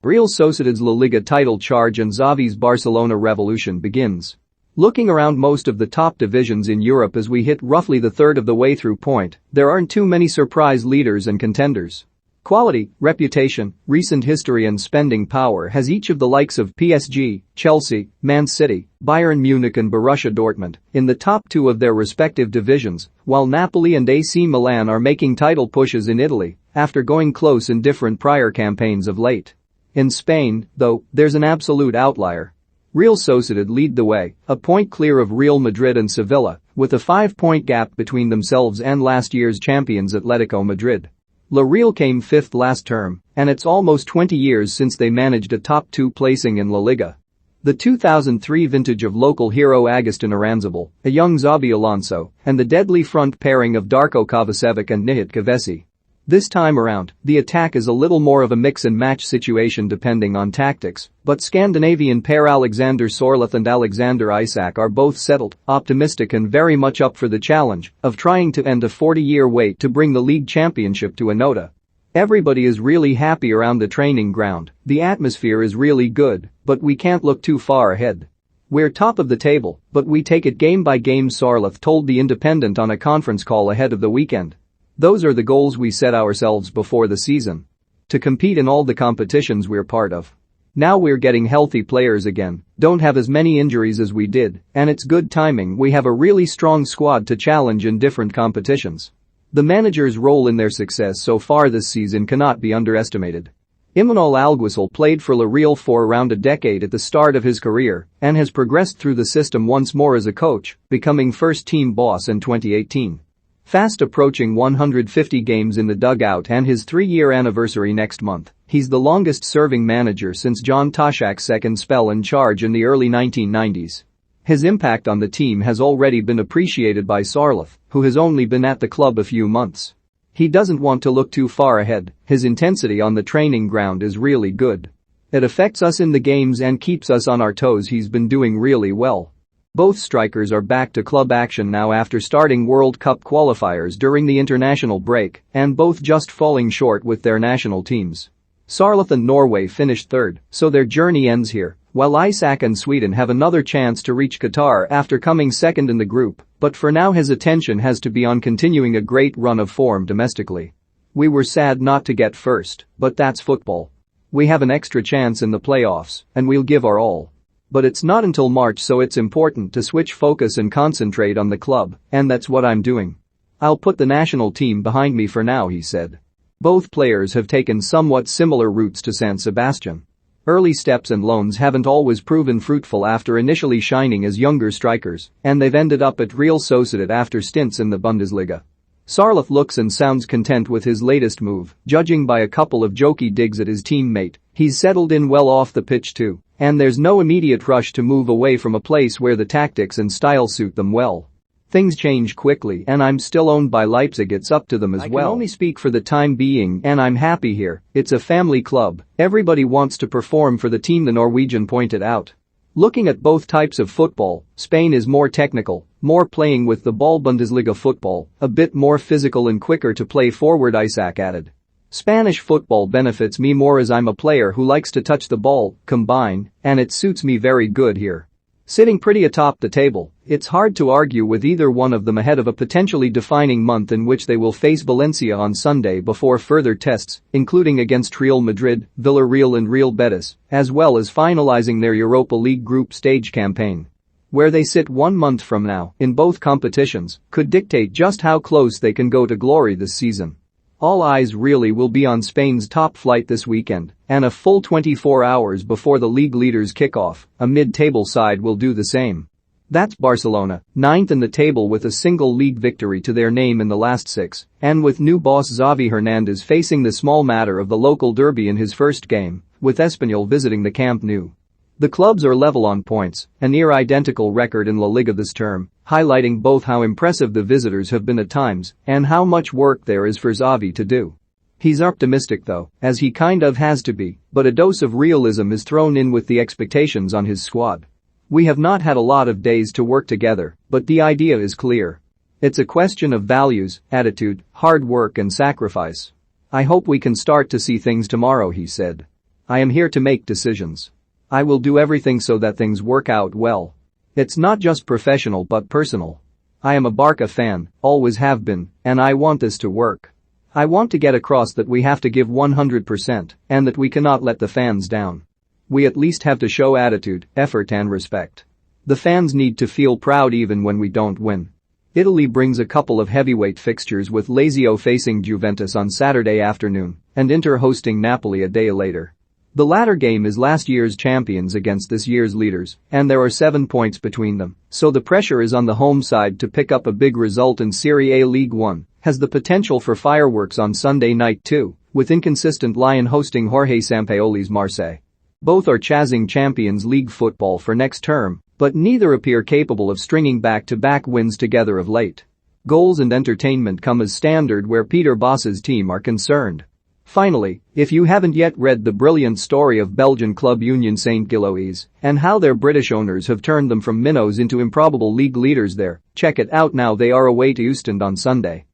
Real Sociedad's La Liga title charge and Xavi's Barcelona revolution begins. Looking around most of the top divisions in Europe as we hit roughly the third of the way through point, there aren't too many surprise leaders and contenders. Quality, reputation, recent history and spending power has each of the likes of PSG, Chelsea, Man City, Bayern Munich and Borussia Dortmund in the top two of their respective divisions, while Napoli and AC Milan are making title pushes in Italy after going close in different prior campaigns of late. In Spain, though, there's an absolute outlier. Real Sociedad lead the way, a point clear of Real Madrid and Sevilla, with a 5-point gap between themselves and last year's champions Atletico Madrid. La Real came fifth last term, and it's almost 20 years since they managed a top 2 placing in La Liga. The 2003 vintage of local hero Agustin Aranzabal, a young Xabi Alonso, and the deadly front pairing of Darko Kovacevic and Nihat Kövesi. This time around, the attack is a little more of a mix-and-match situation depending on tactics, but Scandinavian pair Alexander Sorloth and Alexander Isak are both settled, optimistic and very much up for the challenge of trying to end a 40-year wait to bring the league championship to a nota. Everybody is really happy around the training ground, the atmosphere is really good, but we can't look too far ahead. We're top of the table, but we take it game by game, Sorloth told The Independent on a conference call ahead of the weekend. Those are the goals we set ourselves before the season. To compete in all the competitions we're part of. Now we're getting healthy players again, don't have as many injuries as we did, and it's good timing. We have a really strong squad to challenge in different competitions. The manager's role in their success so far this season cannot be underestimated. Imanol Alguacil played for La Real for around a decade at the start of his career and has progressed through the system once more as a coach, becoming first-team boss in 2018. Fast approaching 150 games in the dugout and his 3-year anniversary next month, he's the longest-serving manager since John Toshak's second spell in charge in the early 1990s. His impact on the team has already been appreciated by Sorloth, who has only been at the club a few months. He doesn't want to look too far ahead, his intensity on the training ground is really good. It affects us in the games and keeps us on our toes. He's been doing really well. Both strikers are back to club action now after starting World Cup qualifiers during the international break and both just falling short with their national teams. Sorloth and Norway finished third, so their journey ends here, while Isak and Sweden have another chance to reach Qatar after coming second in the group, but for now his attention has to be on continuing a great run of form domestically. We were sad not to get first, but that's football. We have an extra chance in the playoffs, and we'll give our all. But it's not until March, so it's important to switch focus and concentrate on the club, and that's what I'm doing. I'll put the national team behind me for now, he said. Both players have taken somewhat similar routes to San Sebastian. Early steps and loans haven't always proven fruitful after initially shining as younger strikers, and they've ended up at Real Sociedad after stints in the Bundesliga. Sorloth looks and sounds content with his latest move, judging by a couple of jokey digs at his teammate. He's settled in well off the pitch too, and there's no immediate rush to move away from a place where the tactics and style suit them well. Things change quickly and I'm still owned by Leipzig, it's up to them as well. I can only speak for the time being and I'm happy here, it's a family club, everybody wants to perform for the team, the Norwegian pointed out. Looking at both types of football, Spain is more technical, more playing with the ball. Bundesliga football, a bit more physical and quicker to play forward, Isak added. Spanish football benefits me more as I'm a player who likes to touch the ball, combine, and it suits me very good here. Sitting pretty atop the table, it's hard to argue with either one of them ahead of a potentially defining month in which they will face Valencia on Sunday before further tests, including against Real Madrid, Villarreal and Real Betis, as well as finalizing their Europa League group stage campaign. Where they sit 1 month from now in both competitions could dictate just how close they can go to glory this season. All eyes really will be on Spain's top flight this weekend, and a full 24 hours before the league leaders kick off, a mid-table side will do the same. That's Barcelona, 9th in the table with a single league victory to their name in the last 6, and with new boss Xavi Hernandez facing the small matter of the local derby in his first game, with Espanyol visiting the Camp Nou. The clubs are level on points, a near-identical record in La Liga this term, highlighting both how impressive the visitors have been at times and how much work there is for Xavi to do. He's optimistic though, as he kind of has to be, but a dose of realism is thrown in with the expectations on his squad. We have not had a lot of days to work together, but the idea is clear. It's a question of values, attitude, hard work and sacrifice. I hope we can start to see things tomorrow, he said. I am here to make decisions. I will do everything so that things work out well. It's not just professional but personal. I am a Barca fan, always have been, and I want this to work. I want to get across that we have to give 100% and that we cannot let the fans down. We at least have to show attitude, effort and respect. The fans need to feel proud even when we don't win. Italy brings a couple of heavyweight fixtures with Lazio facing Juventus on Saturday afternoon and Inter hosting Napoli a day later. The latter game is last year's champions against this year's leaders, and there are 7 points between them, so the pressure is on the home side to pick up a big result in Serie A. League One has the potential for fireworks on Sunday night too, with inconsistent Lyon hosting Jorge Sampaoli's Marseille. Both are chasing Champions League football for next term, but neither appear capable of stringing back-to-back wins together of late. Goals and entertainment come as standard where Peter Bosz's team are concerned. Finally, if you haven't yet read the brilliant story of Belgian club Union Saint-Gilloise and how their British owners have turned them from minnows into improbable league leaders there, check it out now. They are away to Ostend on Sunday.